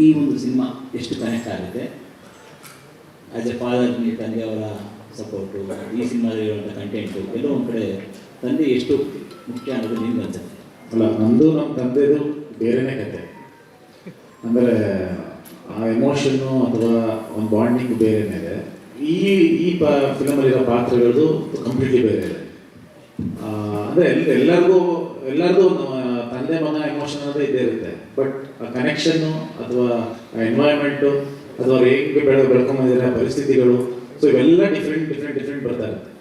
ಈ ಒಂದು ಸಿನಿಮಾ ಎಷ್ಟು ಕನೆಕ್ಟ್ ಆಗುತ್ತೆ? ಆ್ಯಸ್ ಎ ಫಾದರ್, ನಿಮ್ಮ ತಂದೆಯವರ ಸಪೋರ್ಟು, ಈ ಸಿನಿಮಾದಲ್ಲಿರುವಂಥ ಕಂಟೆಂಟು ಎಲ್ಲೋ ಒಂದು ಕಡೆ ತಂದೆ ಎಷ್ಟು ಮುಖ್ಯ ಅನ್ನೋದು ನಿಮ್ಗೆ ಅನ್ಸುತ್ತೆ? ಅಲ್ಲ, ನಮ್ಮದು ನಮ್ಮ ತಂದೆದು ಬೇರೆಯೇ ಕತೆ. ಅಂದರೆ ಆ ಎಮೋಷನ್ನು ಅಥವಾ ಒಂದು ಬಾಂಡಿಂಗ್ ಬೇರೆಯೇ ಇದೆ. ಈ ಫಿಲಮಲ್ಲಿರೋ ಪಾತ್ರಗಳದ್ದು ಕಂಪ್ಲೀಟ್ಲಿ ಬೇರೆ ಇದೆ. ಅಂದರೆ ಎಲ್ಲರಿಗೂ ತಂದೆ ಮಗ ಎಮೋಷನ್ ಅನ್ನೋದೇ ಇದ್ದೇ ಇರುತ್ತೆ. ಬಟ್ ಆ ಕನೆಕ್ಷನ್ನು ಅಥವಾ ಆ ಎನ್ವೈರ್ಮೆಂಟು ಅಥವಾ ಅವ್ರು ಹೇಗೆ ಬೆಳ್ಕೊಂಬಂದಿರೋ ಪರಿಸ್ಥಿತಿಗಳು, ಸೊ ಇವೆಲ್ಲ ಡಿಫ್ರೆಂಟ್ ಬರ್ತಾ ಇರುತ್ತೆ.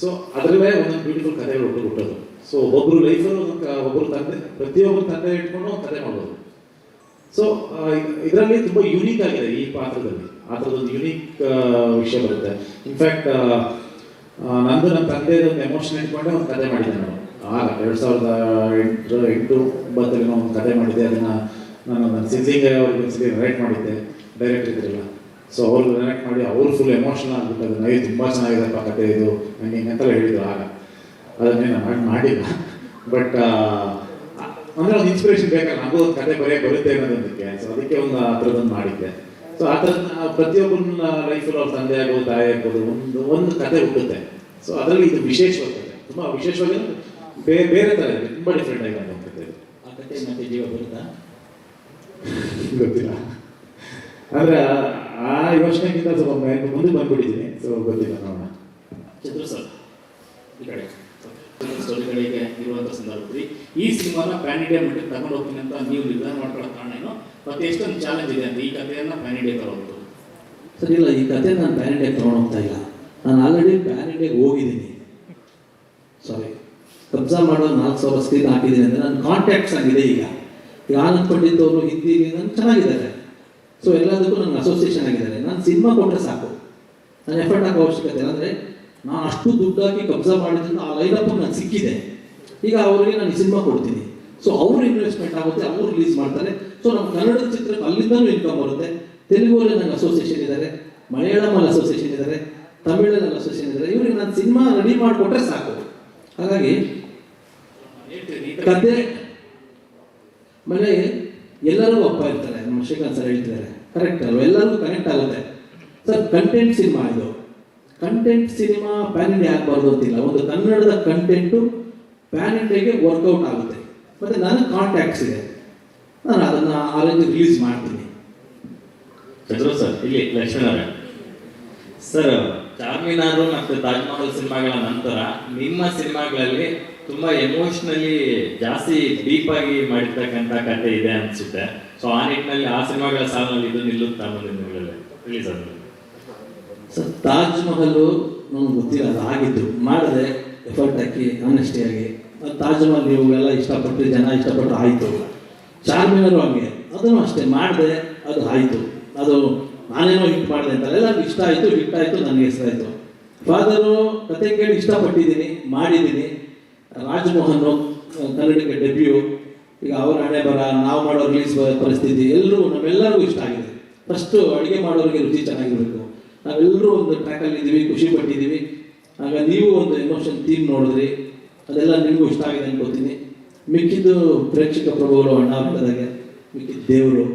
ಸೊ ಅದರಲ್ಲೇ ಒಂದೊಂದು ಬ್ಯೂಟಿಫುಲ್ ಕಥೆಗಳು ಹುಟ್ಟೋದು. ಸೊ ಒಬ್ಬರು ಲೈಫಲ್ಲಿ ಒಬ್ಬರು ತಂದೆ, ಪ್ರತಿಯೊಬ್ಬರು ತಂದೆ ಇಟ್ಕೊಂಡು ಒಂದು ಕಥೆ ಮಾಡ್ಬೋದು. ಸೊ ಇದರಲ್ಲಿ ತುಂಬ ಯೂನಿಕ್ ಆಗಿದೆ ಈ ಪಾತ್ರದಲ್ಲಿ. ಆ ಥರದೊಂದು ಯೂನಿಕ್ ವಿಷಯ ಬರುತ್ತೆ. ಇನ್ಫ್ಯಾಕ್ಟ್ ನಂದು ನಮ್ಮ ತಂದೆದೊಂದು ಎಮೋಷನ್ ಇಟ್ಕೊಂಡೆ ಒಂದು ಕಥೆ ಮಾಡಿದ್ದೆ ನಾನು. 2008-9 ಒಂದು ಕಥೆ ಮಾಡಿದ್ದೆ. ಅದನ್ನು ನನ್ನ ಸಿದ್ಲಿಂಗ್ ಅವ್ರಿಗೆ ಒಂದ್ಸಲಿ ನರೇಟ್ ಮಾಡಿದ್ದೆ, ಡೈರೆಕ್ಟರ್ ಇದ್ರಲ್ಲ. ಸೊ ಅವ್ರು ನರೇಟ್ ಮಾಡಿ ಅವರು ಫುಲ್ ಎಮೋಷನಲ್ ಆಗ್ಬಿಟ್ಟು ಅದನ್ನ ತುಂಬ ಚೆನ್ನಾಗಿದೆಪ್ಪ ಕಥೆ ಇದು ಹಿಂಗೆ ಅಂತೆಲ್ಲ ಹೇಳಿದ್ರು. ಅದನ್ನೇ ನಾನು ಮಾಡಿಲ್ಲ. ಬಟ್ ಅಂದರೆ ಒಂದು ಇನ್ಸ್ಪಿರೇಷನ್ ಬೇಕಲ್ಲ, ನಮಗೂ ಒಂದು ಕಥೆ ಬರುತ್ತೆ ಅನ್ನೋದಕ್ಕೆ. ಸೊ ಅದಕ್ಕೆ ಒಂದು ಆ ಥರದೊಂದು ಮಾಡಿದ್ದೆ. ಸೊ ಆ ಥರದ ಪ್ರತಿಯೊಬ್ಬನ ಲೈಫಲ್ಲಿ ಅವ್ರ ತಂದೆ ಆಗ್ಬೋದು, ತಾಯಿ ಆಗ್ಬೋದು, ಒಂದು ಕಥೆ ಹುಟ್ಟುತ್ತೆ. ಸೊ ಅದರಲ್ಲಿ ಇದು ವಿಶೇಷವಾಗಿದೆ, ತುಂಬ ವಿಶೇಷವಾಗಿ ಬೇರೆ ಥರ ಇದೆ, ತುಂಬ ಡಿಫ್ರೆಂಟ್ ಆಗಿದೆ ಅಂತ ಕಥೆ. ಆ ಕಥೆ ಮತ್ತೆ ಜೀವ ಬರುತ್ತಾ ಗೊತ್ತಿಲ್ಲ. ಅಂದರೆ ಆ ಯೋಚನೆಗಿಂತ ಸ್ವಲ್ಪ ಮುಂದೆ ಬಂದ್ಬಿಟ್ಟಿದ್ದೀನಿ. ಸೊ ಗೊತ್ತಿಲ್ಲ, ನೋಡೋಣ. ಚಂದ್ರು ಸರ್, ಈ ಕಡೆ ಸ್ಟೋರಿಗಳಿಗೆ ಇರುವಂಥ ಸಂದರ್ಭದಲ್ಲಿ ಈ ಸಿನಿಮಾನ ಪ್ಯಾನ್ ಇಂಡಿಯಾ ಮಟ್ಟಿಗೆ ತಗೊಂಡು ಹೋಗ್ತೀನಿ ಅಂತ ನೀವು ನಿರ್ಧಾರ ಮಾಡ್ಕೊಳ್ಳೋ ಕಾರಣ ಏನು? ಮತ್ತೆ ಎಷ್ಟೊಂದು ಚಾಲೆಂಜ್ ಇದೆ ಅಂತ ಈ ಕಥೆಯನ್ನು ಪ್ಯಾನ್ ಇಂಡಿಯಾ ತಗೊಂಡು? ಸರ್ ಇಲ್ಲ, ಈ ಕಥೆ ನಾನು ಪ್ಯಾನ್ ಇಂಡಿಯಾಗೆ ತೊಗೊಂಡು ಹೋಗ್ತಾ ಇಲ್ಲ. ನಾನು ಆಲ್ರೆಡಿ ಪ್ಯಾನ್ ಇಂಡಿಯಾಗೆ ಹೋಗಿದ್ದೀನಿ. ಸಾರಿ, ಕಬ್ಜಾ ಮಾಡೋ 4,000 ಸ್ಕ್ರೀನ್ ಹಾಕಿದ್ದೀನಿ ಅಂದರೆ ನನ್ನ ಕಾಂಟ್ಯಾಕ್ಟ್ಸ್ ಆಗಿದೆ. ಈಗ ಆನಂದ್ ಪಂಡಿತ್ ಅವರು ಹಿಂದಿಗೆ ನನ್ನ ಚೆನ್ನಾಗಿದ್ದಾರೆ. ಸೊ ಎಲ್ಲದಕ್ಕೂ ನನಗೆ ಅಸೋಸಿಯೇಷನ್ ಆಗಿದ್ದಾರೆ. ನಾನು ಸಿನಿಮಾ ಕೊಟ್ಟರೆ ಸಾಕು, ನಾನು ಎಫರ್ಟ್ ಹಾಕೋ ಅವಶ್ಯಕತೆ ಇಲ್ಲ. ಅಂದರೆ ನಾನು ಅಷ್ಟು ದುಡ್ಡಾಗಿ ಕಬ್ಜಾ ಮಾಡಿದ್ರಿಂದ ಆ ಲೈನಪ್ಪು ನನಗೆ ಸಿಕ್ಕಿದೆ. ಈಗ ಅವರಿಗೆ ನಾನು ಸಿನಿಮಾ ಕೊಡ್ತೀನಿ. ಸೊ ಅವ್ರ ಇನ್ವೆಸ್ಟ್ಮೆಂಟ್ ಆಗುತ್ತೆ, ಅವ್ರು ರಿಲೀಸ್ ಮಾಡ್ತಾರೆ. ಸೊ ನಮ್ಮ ಕನ್ನಡದ ಚಿತ್ರಕ್ಕೆ ಅಲ್ಲಿಂದಲೂ ಇನ್ಕಮ್ ಬರುತ್ತೆ. ತೆಲುಗುವಲ್ಲಿ ನನಗೆ ಅಸೋಸಿಯೇಷನ್ ಇದ್ದಾರೆ, ಮಲಯಾಳಮಲ್ಲಿ ಅಸೋಸಿಯೇಷನ್ ಇದ್ದಾರೆ, ತಮಿಳಲ್ಲಿ ಅಸೋಸಿಯೇಷನ್ ಇದ್ದಾರೆ. ಇವ್ರಿಗೆ ನಾನು ಸಿನಿಮಾ ರೆಡಿ ಮಾಡಿಕೊಟ್ರೆ ಸಾಕು. ಹಾಗಾಗಿ ಕತೆ ಮನೆ ಎಲ್ಲರೂ ಒಪ್ಪ ಇರ್ತಾರೆ. ನಮ್ಮ ಶ್ರೀಕಾಂತ್ ಸರ್ ಹೇಳ್ತಿದ್ದಾರೆ, ಕರೆಕ್ಟ್ ಅಲ್ವ? ಎಲ್ಲರಿಗೂ ಕನೆಕ್ಟ್ ಆಗುತ್ತೆ ಸರ್. ಕಂಟೆಂಟ್ ಸಿನಿಮಾ ಇದು. ಕಂಟೆಂಟ್ ಸಿನಿಮಾ ಪ್ಯಾನ್ ಇಂಡಿಯಾ ಆಗಬಾರ್ದು ಅಂತಿಲ್ಲ. ಒಂದು ಕನ್ನಡದ ಕಂಟೆಂಟು ಪ್ಯಾನ್ ಇಂಡಿಯಾಗೆ ವರ್ಕೌಟ್ ಆಗುತ್ತೆ. ಮತ್ತು ನನಗೆ ಕಾಂಟ್ಯಾಕ್ಟ್ಸ್ ಇದೆ, ನಾನು ಅದನ್ನು ಆರೆಂಜ್ ರಿಲೀಸ್ ಮಾಡ್ತೀನಿ. ಚಂದ್ರು ಸರ್, ಇಲ್ಲಿ ಲಕ್ಷ್ಮೀನಾರಾಯಣ ಸರ್, ಚಾರ್ಮಿನಾರು ಮತ್ತು ತಾಜ್ ಮಹಲ್ ಸಿನಿಮಾಗಳ ನಂತರ ನಿಮ್ಮ ಸಿನಿಮಾಗಳಲ್ಲಿ ತುಂಬಾ ಎಮೋಷನಲಿ ಜಾಸ್ತಿ ಡೀಪ್ ಆಗಿ ಮಾಡಿರ್ತಕ್ಕಂಥ ಕಥೆ ಇದೆ ಅನ್ಸುತ್ತೆ. ಸೊ ಆ ನಿಟ್ಟಿನಲ್ಲಿ ಆ ಸಿನಿಮಾಗಳ ಸಾಲಿನಲ್ಲಿ ಇದು ನಿಲ್ಲುತ್ತಾ ಮುಂದಿನ ರಿಲೀಸ್ ಆದ್ಮೇಲೆ? ಸರ್, ತಾಜ್ ಮಹಲ್ ನನಗೆ ಗೊತ್ತಿಲ್ಲ, ಅದು ಆಗಿದ್ದು ಮಾಡಿದೆ ಎಫರ್ಟ್ ಹಾಕಿ ಆನೆಸ್ಟಿಯಾಗಿ. ತಾಜ್ ಮಹಲ್ ನೀವು ಎಲ್ಲ ಇಷ್ಟಪಟ್ಟು ಜನ ಇಷ್ಟಪಟ್ಟು ಆಯಿತು. ಚಾರ್ಮಿನಾರು ಹಂಗೆ, ಅದನ್ನು ಅಷ್ಟೇ ಮಾಡಿದೆ, ಅದು ಆಯಿತು. ಅದು ನಾನೇನೋ ಹಿಟ್ ಮಾಡಿದೆ ಅಂತಲ್ಲ, ಎಲ್ಲರಿಗೂ ಇಷ್ಟ ಆಯಿತು, ಹಿಟ್ ಆಯಿತು, ನನಗೆ ಹೆಸರಾಯಿತು. ಫಾದರು ಕತೆ ಕೇಳಿ ಇಷ್ಟಪಟ್ಟಿದ್ದೀನಿ, ಮಾಡಿದ್ದೀನಿ. ರಾಜಮೋಹನ್ ಕನ್ನಡಕ್ಕೆ ಡೆಬ್ಯೂ. ಈಗ ಅವರ ಹಣೆ ಬರ, ನಾವು ಮಾಡೋ ರಿಲೀಸ್ ಪರಿಸ್ಥಿತಿ ನಮ್ಮೆಲ್ಲರಿಗೂ ಇಷ್ಟ ಆಗಿದೆ. ಫಸ್ಟು ಅಡುಗೆ ಮಾಡೋರಿಗೆ ರುಚಿ ಚೆನ್ನಾಗಿರಬೇಕು. ನಾವೆಲ್ಲರೂ ಒಂದು ಟ್ರ್ಯಾಕಲ್ಲಿ ಇದ್ದೀವಿ, ಖುಷಿ ಪಟ್ಟಿದ್ದೀವಿ. ಆಗ ನೀವು ಒಂದು ಎಮೋಷನ್ ಥೀಮ್ ನೋಡಿದ್ರಿ, ಅದೆಲ್ಲ ನಿಮಗೂ ಇಷ್ಟ ಆಗಿದೆ ಅನ್ಕೋತೀನಿ. ಮಿಕ್ಕಿದ್ದು ಪ್ರೇಕ್ಷಕ ಪ್ರಭುಗಳು ಅಣ್ಣ ಹೇಳಿದಾಗೆ, ಮಿಕ್ಕಿದ್ದು ದೇವರು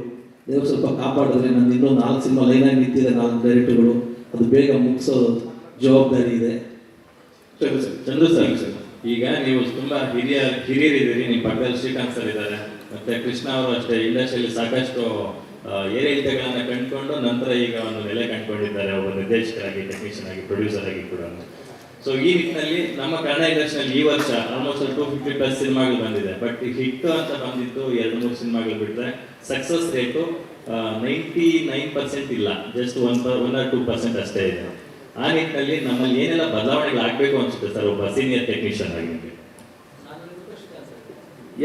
ಸ್ವಲ್ಪ ಕಾಪಾಡಿದ್ರೆ ನಂದು ಇನ್ನೊಂದು 4 ಸಿನಿಮಾ ಲೈನಾಗಿ ನಿಂತಿದೆ, 4 ಡೈರೆಕ್ಟರ್ಗಳು. ಅದು ಬೇಗ ಮುಗಿಸೋ ಜವಾಬ್ದಾರಿ ಇದೆ. ಚಂದ್ರು ಸರ್, ಈಗ ನೀವು ತುಂಬಾ ಹಿರಿಯರಿದ್ದೀರಿ. ನಿಮ್ಮ ಪಕ್ಕದಲ್ಲಿ ಶ್ರೀಕಾಂತ್ ಸರ್ ಇದ್ದಾರೆ, ಮತ್ತೆ ಕೃಷ್ಣ ಅವರು ಅಷ್ಟೇ. ಇಂಡಸ್ಟ್ರಿಯಲ್ಲಿ ಸಾಕಷ್ಟು ಏರಿಳಿತಗಳನ್ನ ಕಂಡುಕೊಂಡು ನಂತರ ಈಗ ಒಂದು ನೆಲೆ ಕಂಡುಕೊಂಡಿದ್ದಾರೆ, ಒಬ್ಬ ನಿರ್ದೇಶಕರಾಗಿ, ಟೆಕ್ನಿಷಿಯನ್ ಆಗಿ, ಪ್ರೊಡ್ಯೂಸರ್ ಆಗಿ ಕೂಡ. ಸೊ ಈ ನಿಟ್ಟಿನಲ್ಲಿ ನಮ್ಮ ಕನ್ನಡ ಇಂಡಸ್ಟ್ರಿಯಲ್ಲಿ ಈ ವರ್ಷ ಆಲ್ಮೋಸ್ಟ್ 250+ ಸಿನಿಮಾಗಳು ಬಂದಿದೆ. ಬಟ್ ಹಿಟ್ ಅಂತ ಬಂದಿತ್ತು 2-3 ಸಿನಿಮಾಗಳು ಬಿಟ್ಟರೆ ಸಕ್ಸಸ್ ರೇಟು 99% ಇಲ್ಲ, ಜಸ್ಟ್ 1% ಅಷ್ಟೇ ಇದೆ. ಆ ನಿಟ್ಟಿನಲ್ಲಿ ನಮ್ಮಲ್ಲಿ ಏನೆಲ್ಲ ಬದಲಾವಣೆಗಳಾಗಬೇಕು ಅನ್ಸುತ್ತೆ ಸರ್, ಒಬ್ಬ ಸೀನಿಯರ್ ಟೆಕ್ನಿಷಿಯನ್ ಆಗಿ?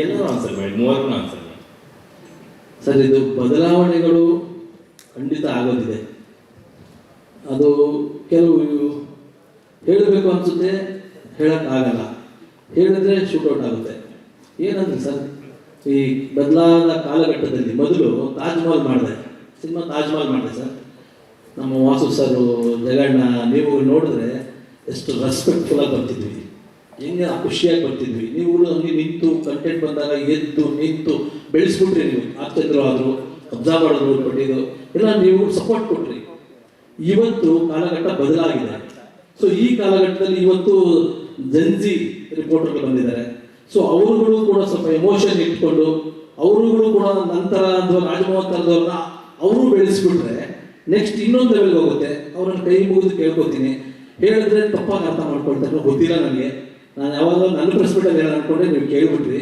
ಎಲ್ಲರೂ ಆನ್ಸರ್ ಮಾಡಿ, 3 ಆನ್ಸರ್ ಮಾಡಿ ಸರ್. ಇದು ಬದಲಾವಣೆಗಳು ಖಂಡಿತ ಆಗೋದಿದೆ. ಅದು ಕೆಲವು ಹೇಳಬೇಕು ಅನಿಸುತ್ತೆ, ಹೇಳೋಕ್ಕಾಗಲ್ಲ. ಹೇಳಿದ್ರೆ ಶೂಟೌಟ್ ಆಗುತ್ತೆ. ಏನಂದ್ರೆ ಸರ್, ಈ ಬದಲಾದ ಕಾಲಘಟ್ಟದಲ್ಲಿ ಮೊದಲು ತಾಜ್ ಮಹಲ್ ಮಾಡಿದೆ, ಸಿನಿಮಾ ತಾಜ್ ಮಹಲ್ ಮಾಡಿದೆ ಸರ್. ನಮ್ಮ ವಾಸು ಸರ್, ಜಗಣ್ಣ, ನೀವು ನೋಡಿದ್ರೆ ಎಷ್ಟು ರೆಸ್ಪೆಕ್ಟ್ಫುಲ್ಲಾಗಿ ಬರ್ತಿದ್ವಿ, ಹೆಂಗೆ ಖುಷಿಯಾಗಿ ಬರ್ತಿದ್ವಿ. ನೀವು ಅಲ್ಲಿ ನಿಂತು ಕಂಟೆಂಟ್ ಬಂದಾಗ ಎದ್ದು ನಿಂತು ಬೆಳೆಸ್ಬಿಟ್ರಿ. ನೀವು ಆಚಂದ್ರು ಆದರು, ಅಬ್ಸರ್ವ್ ಮಾಡೋದು ಕೊಟ್ಟಿದ್ದು ಎಲ್ಲ ನೀವು ಸಪೋರ್ಟ್ ಕೊಟ್ರಿ. ಇವತ್ತು ಕಾಲಘಟ್ಟ ಬದಲಾಗಿದೆ. ಸೊ ಈ ಕಾಲಘಟ್ಟದಲ್ಲಿ ಇವತ್ತು ಜನ್ಜಿ ರಿಪೋರ್ಟರ್ಗಳು ಬಂದಿದ್ದಾರೆ. ಸೊ ಅವರುಗಳು ಕೂಡ ಸ್ವಲ್ಪ ಎಮೋಷನ್ ಇಟ್ಕೊಂಡು ಅವರುಗಳು ಕೂಡ ನಂತರ ಅಥವಾ ರಾಜಮೋಹನ್ ತರದವ್ರನ್ನ ಅವರು ಬೆಳೆಸ್ಬಿಟ್ರೆ ನೆಕ್ಸ್ಟ್ ಇನ್ನೊಂದು ಲೆವೆಲ್ಗೆ ಹೋಗುತ್ತೆ. ಅವ್ರನ್ನ ಕೈ ಮುಗಿದು ಕೇಳ್ಕೊತೀನಿ, ಹೇಳಿದ್ರೆ ತಪ್ಪಾಗಿ ಅರ್ಥ ಮಾಡ್ಕೊಳ್ತಾರೆ, ಗೊತ್ತಿಲ್ಲ ನನಗೆ. ನಾನು ಯಾವಾಗ ನನ್ನ ಪ್ರೆಸ್ಪೆಕ್ಟಲ್ಲಿ ಹೇಳ ಅನ್ಕೊಂಡೆ, ನೀವು ಕೇಳ್ಬಿಟ್ರಿ.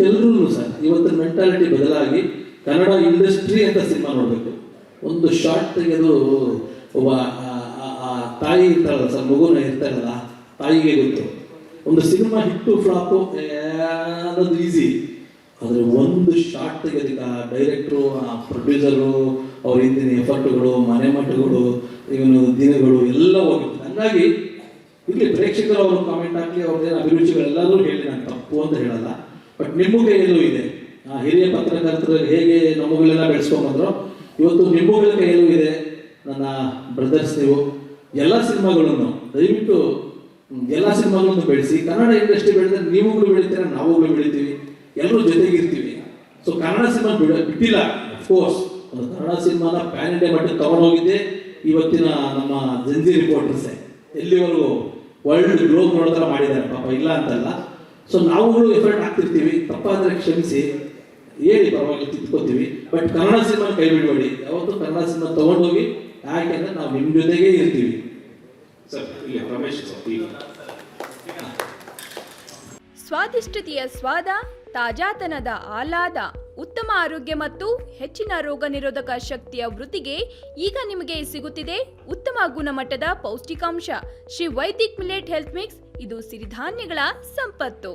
ಎಲ್ಲರೂ ಸರ್ ಇವತ್ತಿನ ಮೆಂಟಾಲಿಟಿ ಬದಲಾಗಿ ಕನ್ನಡ ಇಂಡಸ್ಟ್ರಿ ಅಂತ ಸಿನಿಮಾ ನೋಡಬೇಕು. ಒಂದು ಶಾರ್ಟ್ ತೆಗೆದು ಒಬ್ಬ ತಾಯಿ ಇರ್ತಾರಲ್ಲ ಸರ್, ಮಗುನ ಇರ್ತಾರಲ್ಲ, ತಾಯಿಗೆ ಗೊತ್ತು ಒಂದು ಸಿನಿಮಾ ಹಿಟ್ಟು ಫ್ಲಾಪು ಅನ್ನೋದು ಈಸಿ. ಆದರೆ ಒಂದು ಶಾರ್ಟ್ ತೆಗೆದಕ್ಕೆ ಡೈರೆಕ್ಟ್ರು, ಪ್ರೊಡ್ಯೂಸರು, ಅವ್ರ ಹಿಂದಿನ ಎಫರ್ಟ್ಗಳು, ಮನೆ ಮಟ್ಟಗಳು, ಇವನು ದಿನಗಳು ಎಲ್ಲ ಹೋಗಿತ್ತು. ಹಂಗಾಗಿ ಇಲ್ಲಿ ಪ್ರೇಕ್ಷಕರು ಅವರು ಕಾಮೆಂಟ್ ಹಾಕಲಿ, ಅವ್ರದ್ದೇನು ಅಭಿರುಚಿಗಳೆಲ್ಲರೂ ಹೇಳಿ, ನಾನು ತಪ್ಪು ಅಂತ ಹೇಳಲ್ಲ. ಬಟ್ ನಿಮ್ಮ ಕೈಯಲ್ಲೂ ಇದೆ. ಹಿರಿಯ ಪತ್ರಕರ್ತರು ಹೇಗೆ ನಮ್ಮಗಳೆಲ್ಲ ಬೆಳೆಸ್ಕೊಂಬಂದ್ರು, ಇವತ್ತು ನಿಮ್ಮಗಳ ಕೈಯಲ್ಲೂ ಇದೆ. ನನ್ನ ಬ್ರದರ್ಸ್, ನೀವು ಎಲ್ಲ ಸಿನಿಮಾಗಳನ್ನು ದಯವಿಟ್ಟು ಎಲ್ಲ ಸಿನಿಮಾಗಳನ್ನು ಬೆಳೆಸಿ. ಕನ್ನಡ ಇಂಡಸ್ಟ್ರಿ ಬೆಳೆದ್ರೆ ನೀವುಗಳು ಬೆಳಿತೀರ, ನಾವುಗಳು ಬೆಳಿತೀವಿ, ಎಲ್ಲರೂ ಜೊತೆಗಿರ್ತೀವಿ. ಸೊ ಕನ್ನಡ ಸಿನಿಮಾ ಬಿಟ್ಟಿಲ್ಲ. ಅಫ್ಕೋರ್ಸ್ ಒಂದು ಕನ್ನಡ ಸಿನಿಮಾನ ಪ್ಯಾನ್ ಇಂಡಿಯಾ ಮಟ್ಟಕ್ಕೆ ತಗೊಂಡೋಗಿದ್ದೆ ಇವತ್ತಿನ ನಮ್ಮ ಜನ್ಜಿ ರಿಪೋರ್ಟರ್ಸೇ. ಎಲ್ಲಿವರೆಗೂ ವರ್ಲ್ಡ್ ಗ್ಲೋಬ್ ನೋಡೋದ್ರ ಮಾಡಿದ್ದಾರೆ, ಪಾಪ ಇಲ್ಲ ಅಂತಲ್ಲ. ಸೊ ನಾವುಗಳು ಎಫರ್ಟ್ ಹಾಕ್ತಿರ್ತೀವಿ, ತಪ್ಪಾದರೆ ಕ್ಷಮಿಸಿ, ಹೇಳಿ, ಪರವಾಗಿ ತಿದ್ಕೋತೀವಿ. ಬಟ್ ಕನ್ನಡ ಸಿನಿಮಾ ಕೈ ಬಿಡಬೇಡಿ. ಯಾವತ್ತು ಕನ್ನಡ ಸಿನಿಮಾ ತಗೊಂಡೋಗಿ, ಯಾಕೆಂದ್ರೆ ನಾವು ನಿಮ್ಮ ಜೊತೆಗೇ ಇರ್ತೀವಿ. ಸರ್ ಇಲ್ಲಿ ರಮೇಶ್ ಸ್ವಾದಿಷ್ಟತೆಯ ಸ್ವಾದ, ತಾಜಾತನದ ಆಹ್ಲಾದ, ಉತ್ತಮ ಆರೋಗ್ಯ ಮತ್ತು ಹೆಚ್ಚಿನ ರೋಗ ನಿರೋಧಕ ಶಕ್ತಿಯ ವೃದ್ಧಿಗೆ ಈಗ ನಿಮಗೆ ಸಿಗುತ್ತಿದೆ ಉತ್ತಮ ಗುಣಮಟ್ಟದ ಪೌಷ್ಟಿಕಾಂಶ Shri Vaidik millet health mix. ಇದು ಸಿರಿಧಾನ್ಯಗಳ ಸಂಪತ್ತು.